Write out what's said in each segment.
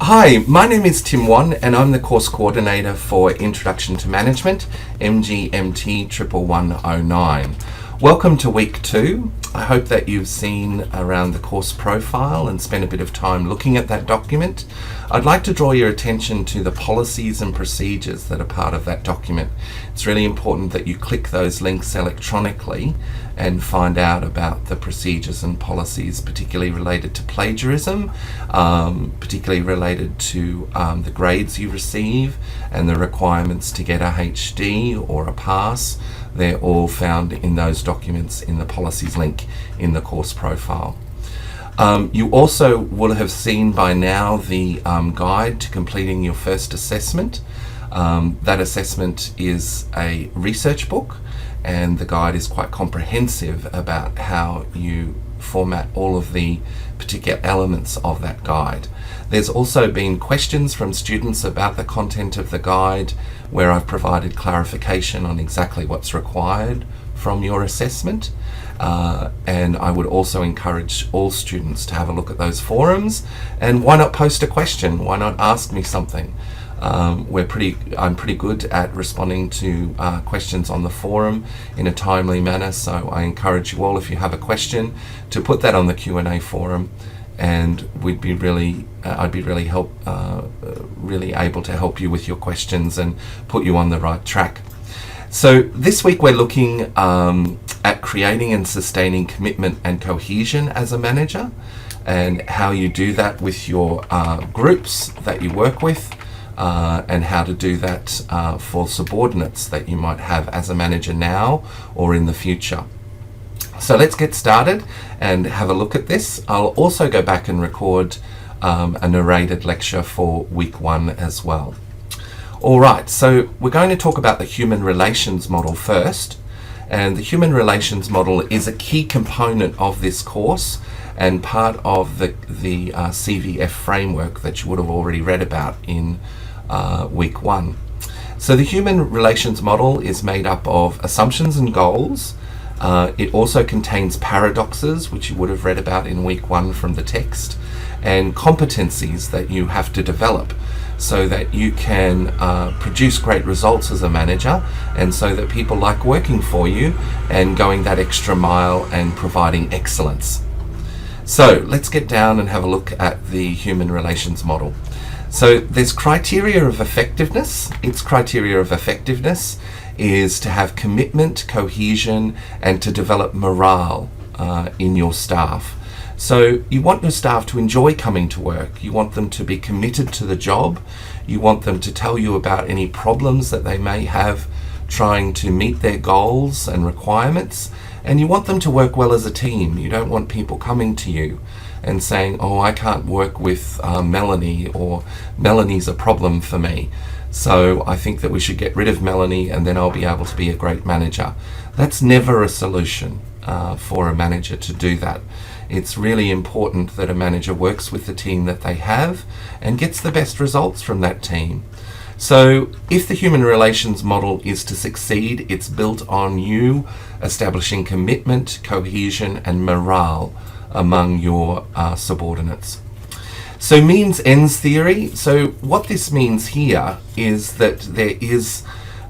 Hi, my name is Tim Wan and I'm the course coordinator for Introduction to Management, MGMT11109. Welcome to Week 2. I hope that you've seen around the course profile and spent a bit of time looking at that document. I'd like to draw your attention to the policies and procedures that are part of that document. It's really important that you click those links electronically and find out about the procedures and policies, particularly related to plagiarism, particularly related to the grades you receive and the requirements to get a HD or a pass. They're all found in those documents in the policies link in the course profile. You also will have seen by now the guide to completing your first assessment. That assessment is a research book, and the guide is quite comprehensive about how you format all of the particular elements of that guide. There's also been questions from students about the content of the guide, where I've provided clarification on exactly what's required from your assessment. And I would also encourage all students to have a look at those forums, and why not post a question? Why not ask me something? I'm pretty good at responding to questions on the forum in a timely manner, so I encourage you all, if you have a question, to put that on the Q&A forum, and I'd be really able to help you with your questions and put you on the right track. So this week we're looking at creating and sustaining commitment and cohesion as a manager, and how you do that with your groups that you work with, and how to do that for subordinates that you might have as a manager now or in the future. So let's get started and have a look at this. I'll also go back and record a narrated lecture for week 1 as well. Alright, so we're going to talk about the human relations model first, and the human relations model is a key component of this course and part of the CVF framework that you would have already read about in week 1. So the human relations model is made up of assumptions and goals. It also contains paradoxes, which you would have read about in week 1 from the text, and competencies that you have to develop so that you can produce great results as a manager, and so that people like working for you and going that extra mile and providing excellence. So let's get down and have a look at the human relations model. So there's criteria of effectiveness. Its criteria of effectiveness is to have commitment, cohesion, and to develop morale in your staff. So you want your staff to enjoy coming to work. You want them to be committed to the job. You want them to tell you about any problems that they may have trying to meet their goals and requirements. And you want them to work well as a team. You don't want people coming to you and saying, oh, I can't work with Melanie, or Melanie's a problem for me, so I think that we should get rid of Melanie and then I'll be able to be a great manager. That's never a solution for a manager to do that. It's really important that a manager works with the team that they have and gets the best results from that team. So if the human relations model is to succeed, it's built on you establishing commitment, cohesion, and morale among your subordinates. So means ends theory. So what this means here is that there is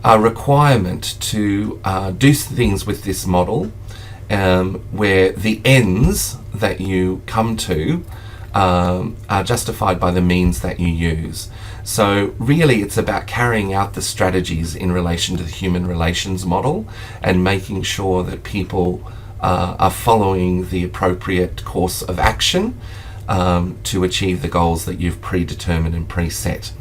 a requirement to do things with this model where the ends that you come to are justified by the means that you use. So really it's about carrying out the strategies in relation to the human relations model and making sure that people are following the appropriate course of action to achieve the goals that you've predetermined and preset.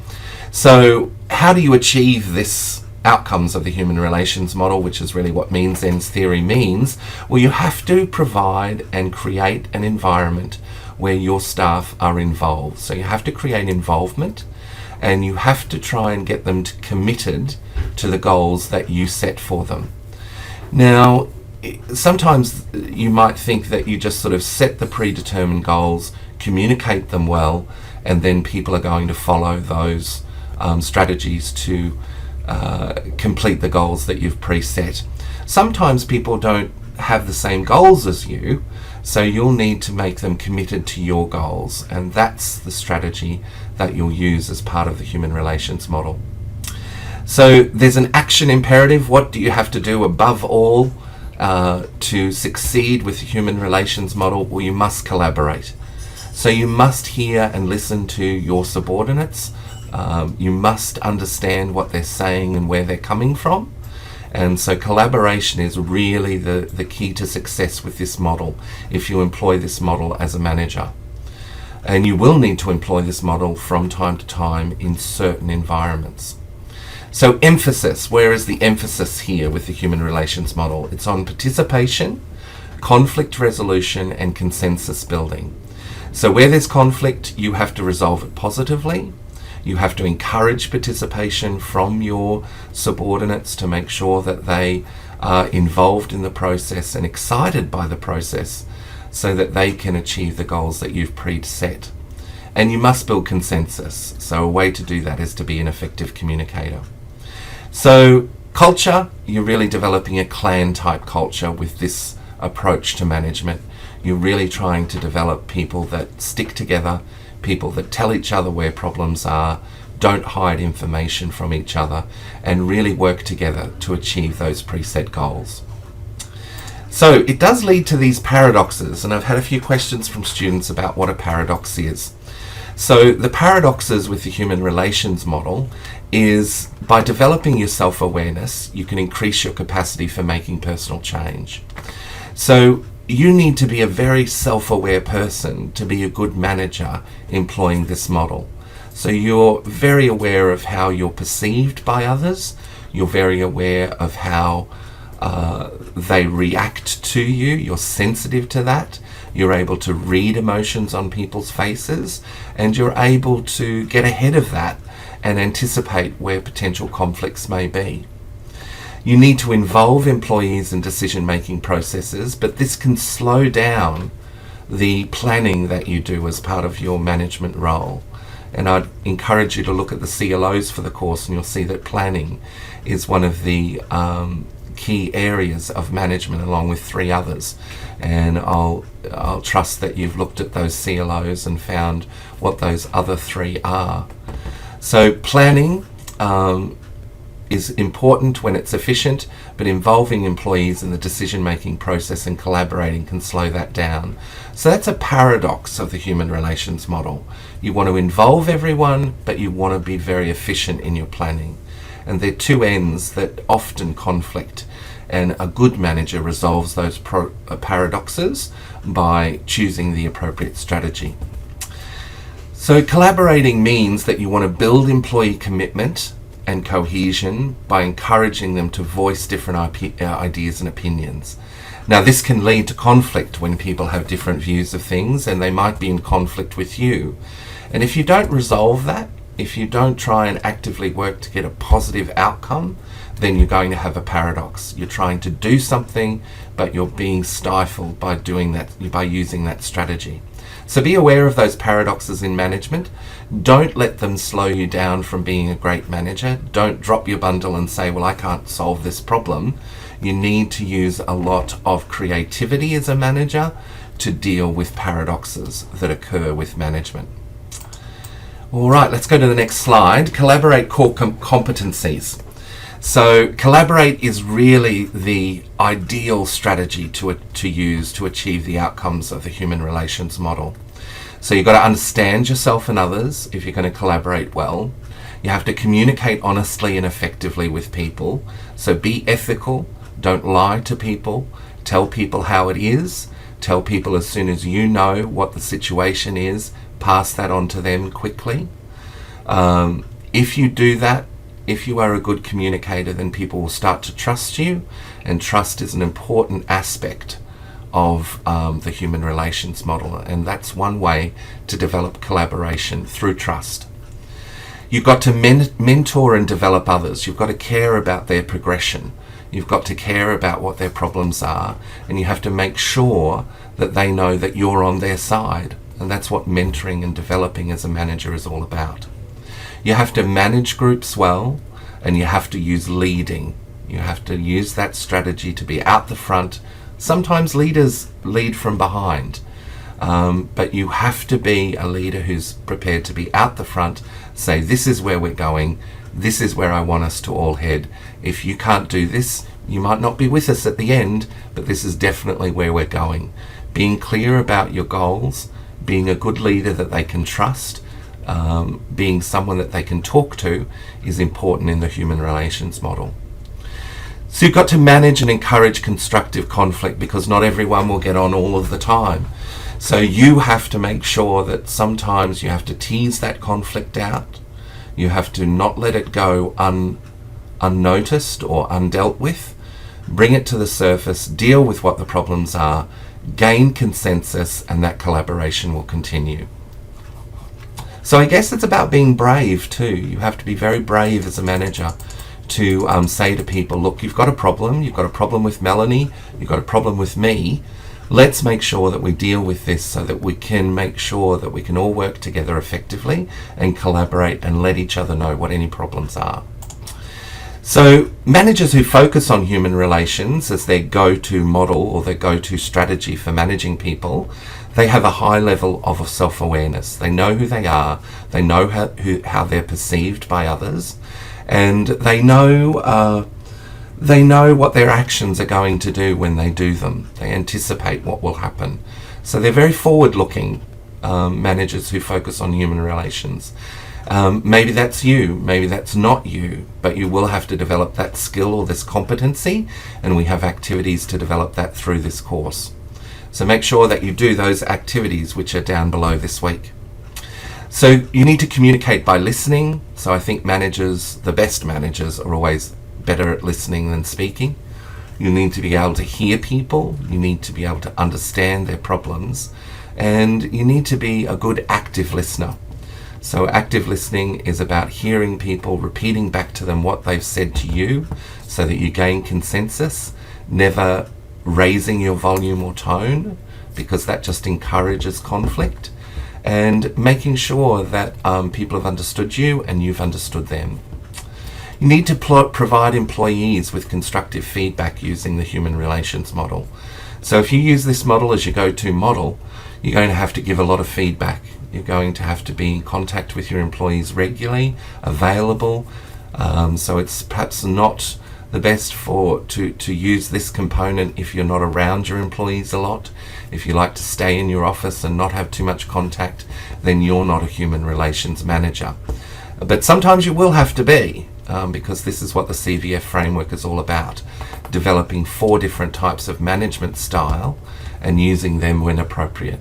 So how do you achieve this outcomes of the human relations model, which is really what means ends theory means? Well, you have to provide and create an environment where your staff are involved. So you have to create involvement, and you have to try and get them committed to the goals that you set for them. Now, sometimes you might think that you just sort of set the predetermined goals, communicate them well, and then people are going to follow those strategies to complete the goals that you've preset. Sometimes people don't have the same goals as you, So you'll need to make them committed to your goals, and that's the strategy that you'll use as part of the human relations model. So there's an action imperative. What do you have to do above all to succeed with the human relations model? Well, you must collaborate. So you must hear and listen to your subordinates. You must understand what they're saying and where they're coming from. And so collaboration is really the key to success with this model if you employ this model as a manager. And you will need to employ this model from time to time in certain environments. So emphasis, where is the emphasis here with the human relations model? It's on participation, conflict resolution, and consensus building. So where there's conflict, you have to resolve it positively. You have to encourage participation from your subordinates to make sure that they are involved in the process and excited by the process so that they can achieve the goals that you've preset. And you must build consensus. So a way to do that is to be an effective communicator. So culture, you're really developing a clan type culture with this approach to management. You're really trying to develop people that stick together, people that tell each other where problems are, don't hide information from each other, and really work together to achieve those preset goals. So it does lead to these paradoxes, and I've had a few questions from students about what a paradox is. So the paradoxes with the human relations model is by developing your self-awareness, you can increase your capacity for making personal change. So you need to be a very self-aware person to be a good manager employing this model. So you're very aware of how you're perceived by others. You're very aware of how they react to you. You're sensitive to that. You're able to read emotions on people's faces, and you're able to get ahead of that and anticipate where potential conflicts may be. You need to involve employees in decision-making processes, but this can slow down the planning that you do as part of your management role. And I'd encourage you to look at the CLOs for the course, and you'll see that planning is one of the key areas of management, along with 3 others. And I'll trust that you've looked at those CLOs and found what those other 3 are. So planning is important when it's efficient, but involving employees in the decision-making process and collaborating can slow that down. So that's a paradox of the human relations model. You want to involve everyone, but you want to be very efficient in your planning. And they're 2 ends that often conflict. And a good manager resolves those paradoxes by choosing the appropriate strategy. So collaborating means that you want to build employee commitment and cohesion by encouraging them to voice different ideas and opinions. Now, this can lead to conflict when people have different views of things, and they might be in conflict with you. And if you don't resolve that, if you don't try and actively work to get a positive outcome, then you're going to have a paradox. You're trying to do something, but you're being stifled by doing that, by using that strategy. So be aware of those paradoxes in management. Don't let them slow you down from being a great manager. Don't drop your bundle and say, well, I can't solve this problem. You need to use a lot of creativity as a manager to deal with paradoxes that occur with management. All right, let's go to the next slide. Collaborate core competencies. So collaborate is really the ideal strategy to use to achieve the outcomes of the human relations model. So you've got to understand yourself and others if you're going to collaborate well. You have to communicate honestly and effectively with people. So be ethical, don't lie to people, tell people how it is, tell people as soon as you know what the situation is, pass that on to them quickly. If you do that, if you are a good communicator, then people will start to trust you, and trust is an important aspect of the human relations model, and that's one way to develop collaboration, through trust. You've got to mentor and develop others. You've got to care about their progression. You've got to care about what their problems are, and you have to make sure that they know that you're on their side, and that's what mentoring and developing as a manager is all about. You have to manage groups well, and you have to use leading. You have to use that strategy to be out the front, Sometimes leaders lead from behind, but you have to be a leader who's prepared to be out the front, say, this is where we're going, this is where I want us to all head. If you can't do this, you might not be with us at the end, but this is definitely where we're going. Being clear about your goals, being a good leader that they can trust, being someone that they can talk to is important in the human relations model. So you've got to manage and encourage constructive conflict, because not everyone will get on all of the time. So you have to make sure that sometimes you have to tease that conflict out. You have to not let it go unnoticed or undealt with. Bring it to the surface, deal with what the problems are, gain consensus, and that collaboration will continue. So I guess it's about being brave too. You have to be very brave as a manager to say to people, look, you've got a problem with Melanie, you've got a problem with me. Let's make sure that we deal with this so that we can make sure that we can all work together effectively and collaborate and let each other know what any problems are. So managers who focus on human relations as their go-to model or their go-to strategy for managing people, they have a high level of self-awareness. They know who they are, they know how they're perceived by others, and they know what their actions are going to do when they do them. They anticipate what will happen. So they're very forward-looking managers who focus on human relations. Maybe that's you, maybe that's not you, but you will have to develop that skill or this competency, and we have activities to develop that through this course. So make sure that you do those activities which are down below this week. So you need to communicate by listening. So I think managers, the best managers, are always better at listening than speaking. You need to be able to hear people, you need to be able to understand their problems, and you need to be a good active listener. So active listening is about hearing people, repeating back to them what they've said to you so that you gain consensus, never raising your volume or tone, because that just encourages conflict, and making sure that people have understood you and you've understood them. You need to provide employees with constructive feedback using the human relations model. So if you use this model as your go-to model, you're going to have to give a lot of feedback. You're going to have to be in contact with your employees regularly, available. So it's perhaps not the best to use this component if you're not around your employees a lot. If you like to stay in your office and not have too much contact, then you're not a human relations manager. But sometimes you will have to be, because this is what the CVF framework is all about, developing 4 different types of management style and using them when appropriate.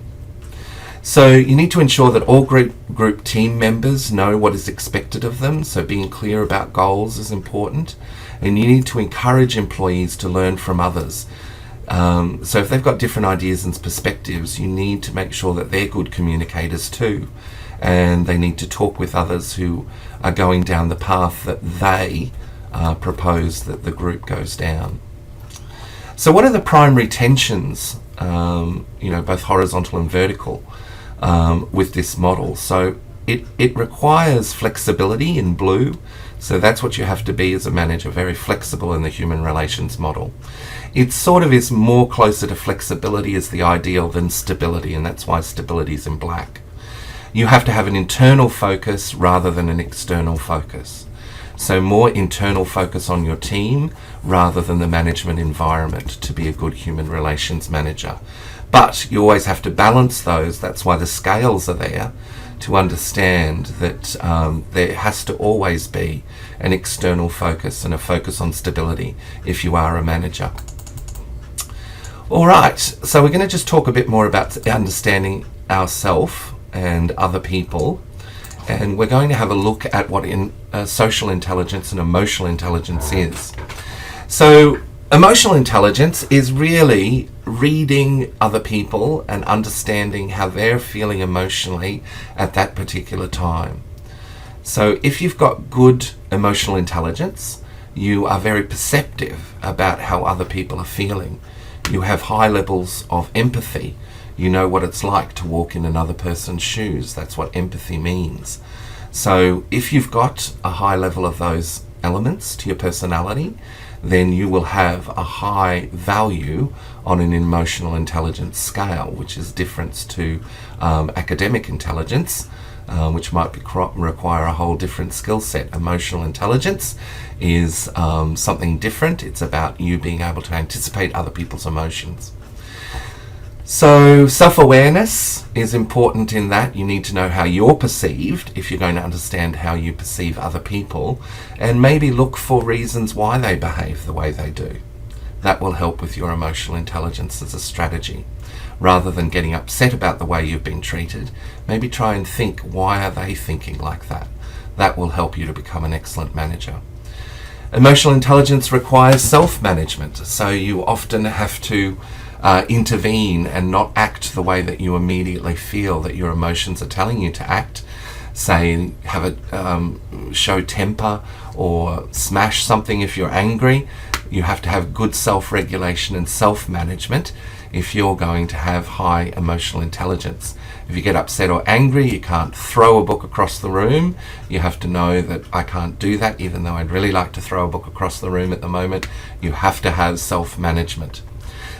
So you need to ensure that all group team members know what is expected of them, so being clear about goals is important, and you need to encourage employees to learn from others. So if they've got different ideas and perspectives, you need to make sure that they're good communicators too, and they need to talk with others who are going down the path that they propose that the group goes down. So what are the primary tensions, both horizontal and vertical, with this model? So it requires flexibility in blue. So that's what you have to be as a manager, very flexible in the human relations model. It sort of is more closer to flexibility as the ideal than stability, and that's why stability is in black. You have to have an internal focus rather than an external focus. So more internal focus on your team rather than the management environment to be a good human relations manager. But you always have to balance those. That's why the scales are there, to understand that there has to always be an external focus and a focus on stability if you are a manager. All right, so we're going to just talk a bit more about understanding ourselves and other people, and we're going to have a look at what social intelligence and emotional intelligence is. So emotional intelligence is really reading other people and understanding how they're feeling emotionally at that particular time. So if you've got good emotional intelligence, you are very perceptive about how other people are feeling. You have high levels of empathy. You know what it's like to walk in another person's shoes. That's what empathy means. So if you've got a high level of those elements to your personality, then you will have a high value on an emotional intelligence scale, which is different to academic intelligence, which might require a whole different skill set. Emotional intelligence is something different. It's about you being able to anticipate other people's emotions. So self-awareness is important in that you need to know how you're perceived if you're going to understand how you perceive other people, and maybe look for reasons why they behave the way they do. That will help with your emotional intelligence as a strategy. Rather than getting upset about the way you've been treated, maybe try and think, why are they thinking like that? That will help you to become an excellent manager. Emotional intelligence requires self-management, so you often have to intervene and not act the way that you immediately feel that your emotions are telling you to act. Say, show temper or smash something if you're angry. You have to have good self-regulation and self-management if you're going to have high emotional intelligence. If you get upset or angry, you can't throw a book across the room. You have to know that I can't do that, even though I'd really like to throw a book across the room at the moment. You have to have self-management.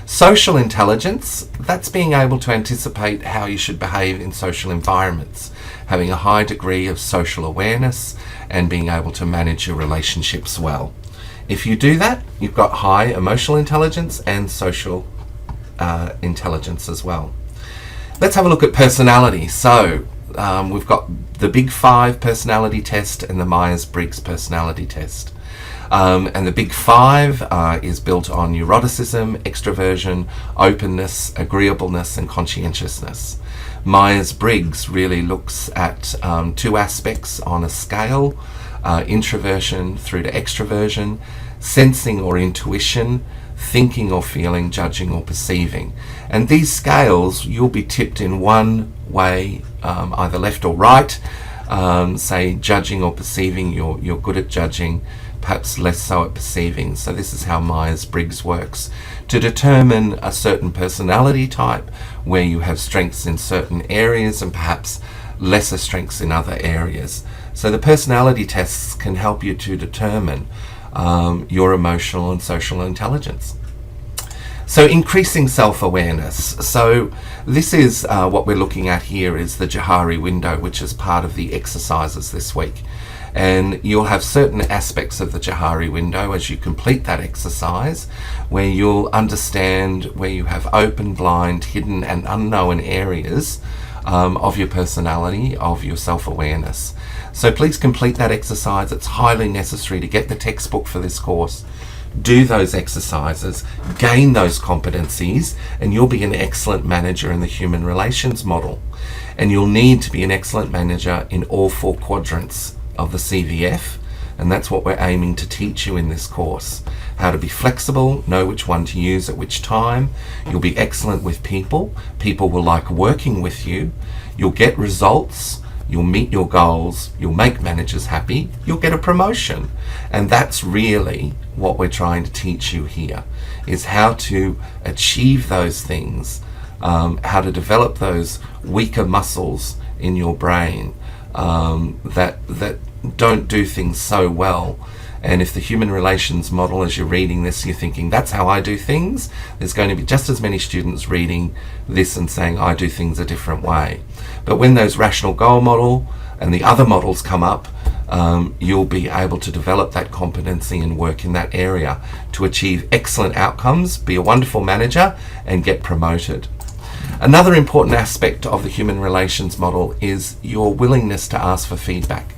Social intelligence, that's being able to anticipate how you should behave in social environments, having a high degree of social awareness and being able to manage your relationships well. If you do that, you've got high emotional intelligence and social intelligence as well. Let's have a look at personality. So we've got the Big 5 personality test and the Myers-Briggs personality test. And the Big 5 is built on neuroticism, extroversion, openness, agreeableness, and conscientiousness. Myers-Briggs really looks at 2 aspects on a scale, introversion through to extroversion, sensing or intuition, thinking or feeling, judging or perceiving. And these scales, you'll be tipped in one way, either left or right. Say judging or perceiving, you're good at judging, perhaps less so at perceiving. So this is how Myers-Briggs works to determine a certain personality type where you have strengths in certain areas and perhaps lesser strengths in other areas. So the personality tests can help you to determine your emotional and social intelligence. So increasing self-awareness. So this is what we're looking at here is the Johari window, which is part of the exercises this week. And you'll have certain aspects of the Johari window as you complete that exercise where you'll understand where you have open, blind, hidden and unknown areas of your personality, of your self-awareness. So please complete that exercise. It's highly necessary to get the textbook for this course. Do those exercises, gain those competencies, and you'll be an excellent manager in the human relations model. And you'll need to be an excellent manager in all 4 quadrants of the CVF, and that's what we're aiming to teach you in this course. How to be flexible, know which one to use at which time. You'll be excellent with people. People will like working with you. You'll get results. You'll meet your goals. You'll make managers happy. You'll get a promotion. And that's really what we're trying to teach you here, is how to achieve those things, how to develop those weaker muscles in your brain that don't do things so well. And if the human relations model, as you're reading this, you're thinking, that's how I do things, there's going to be just as many students reading this and saying, I do things a different way. But when those rational goal model and the other models come up, you'll be able to develop that competency and work in that area to achieve excellent outcomes, be a wonderful manager, and get promoted. Another important aspect of the human relations model is your willingness to ask for feedback.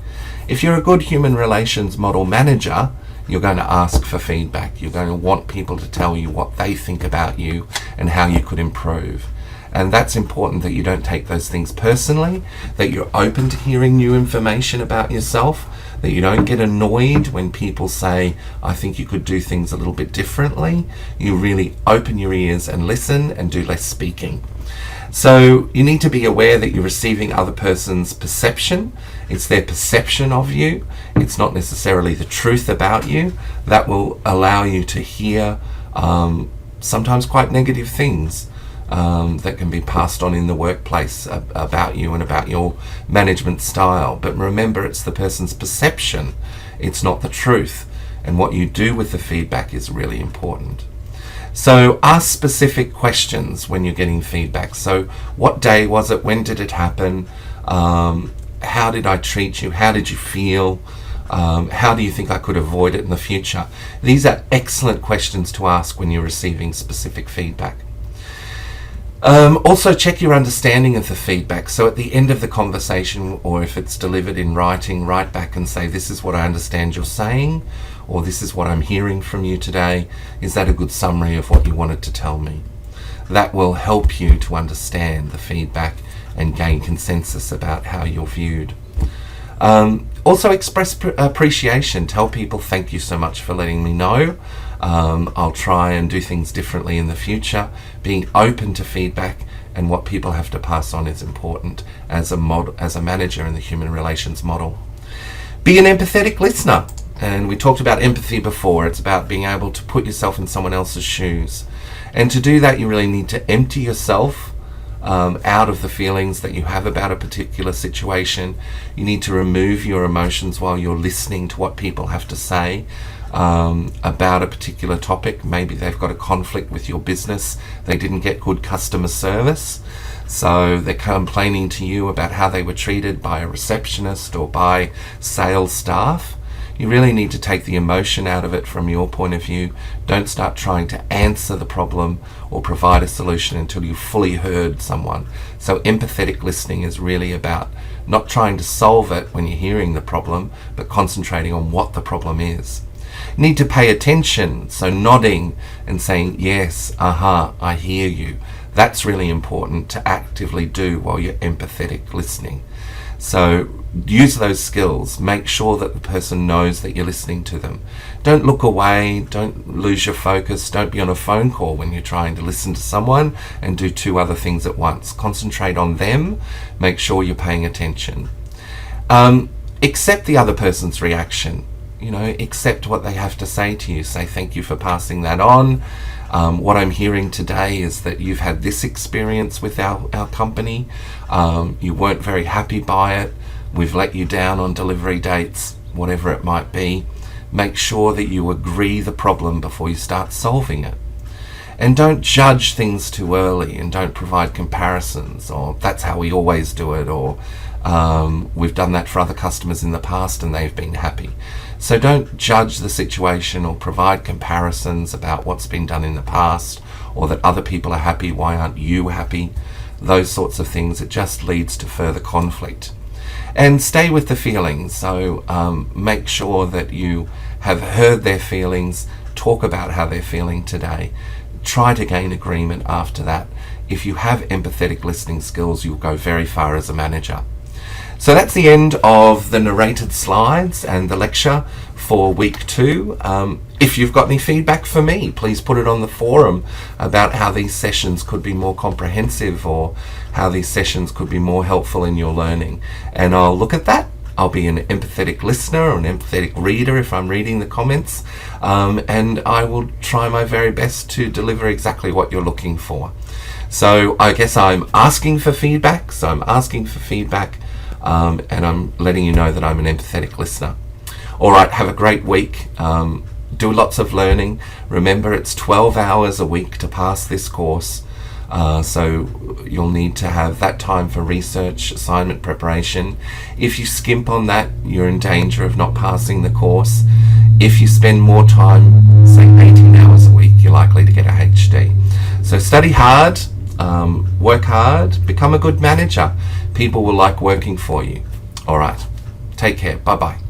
If you're a good human relations model manager, you're going to ask for feedback. You're going to want people to tell you what they think about you and how you could improve. And that's important, that you don't take those things personally, that you're open to hearing new information about yourself, that you don't get annoyed when people say, I think you could do things a little bit differently. You really open your ears and listen and do less speaking. So you need to be aware that you're receiving other person's perception. It's their perception of you. It's not necessarily the truth about you. That will allow you to hear sometimes quite negative things that can be passed on in the workplace about you and about your management style. But remember, it's the person's perception. It's not the truth. and what you do with the feedback is really important. So ask specific questions when you're getting feedback. So what day was it? When did it happen? How did I treat you? How did you feel? How do you think I could avoid it in the future? These are excellent questions to ask when you're receiving specific feedback. Also check your understanding of the feedback. So at the end of the conversation, or if it's delivered in writing, write back and say, this is what I understand you're saying, or this is what I'm hearing from you today. Is that a good summary of what you wanted to tell me? That will help you to understand the feedback and gain consensus about how you're viewed. Also express appreciation. Tell people, thank you so much for letting me know. I'll try and do things differently in the future. Being open to feedback and what people have to pass on is important as a manager in the human relations model. Be an empathetic listener. And we talked about empathy before. It's about being able to put yourself in someone else's shoes. And to do that, you really need to empty yourself out of the feelings that you have about a particular situation. You need to remove your emotions while you're listening to what people have to say about a particular topic. Maybe they've got a conflict with your business. They didn't get good customer service, so they're complaining to you about how they were treated by a receptionist or by sales staff. You really need to take the emotion out of it from your point of view. Don't start trying to answer the problem or provide a solution until you've fully heard someone. So empathetic listening is really about not trying to solve it when you're hearing the problem, but concentrating on what the problem is. You need to pay attention, so nodding and saying, yes, I hear you. That's really important to actively do while you're empathetic listening. So use those skills. Make sure that the person knows that you're listening to them. Don't look away. Don't lose your focus. Don't be on a phone call when you're trying to listen to someone and do two other things at once. Concentrate on them. Make sure you're paying attention. Accept the other person's reaction. Accept what they have to say to you. Say, thank you for passing that on. What I'm hearing today is that you've had this experience with our company. You weren't very happy by it. We've let you down on delivery dates, whatever it might be. Make sure that you agree the problem before you start solving it. And don't judge things too early, and don't provide comparisons, or that's how we always do it, or we've done that for other customers in the past and they've been happy. So don't judge the situation or provide comparisons about what's been done in the past, or that other people are happy, why aren't you happy? Those sorts of things. It just leads to further conflict. And stay with the feelings. So make sure that you have heard their feelings, talk about how they're feeling today. Try to gain agreement after that. If you have empathetic listening skills, you'll go very far as a manager. So that's the end of the narrated slides and the lecture for week 2. If you've got any feedback for me, please put it on the forum about how these sessions could be more comprehensive, or how these sessions could be more helpful in your learning. And I'll look at that. I'll be an empathetic listener or an empathetic reader if I'm reading the comments, and I will try my very best to deliver exactly what you're looking for. So I guess I'm asking for feedback. And I'm letting you know that I'm an empathetic listener. All right, have a great week. Do lots of learning. Remember, it's 12 hours a week to pass this course. So you'll need to have that time for research, assignment preparation. If you skimp on that, you're in danger of not passing the course. If you spend more time, say 18 hours a week, you're likely to get a HD. So study hard, work hard, become a good manager. People will like working for you. All right, take care. Bye-bye.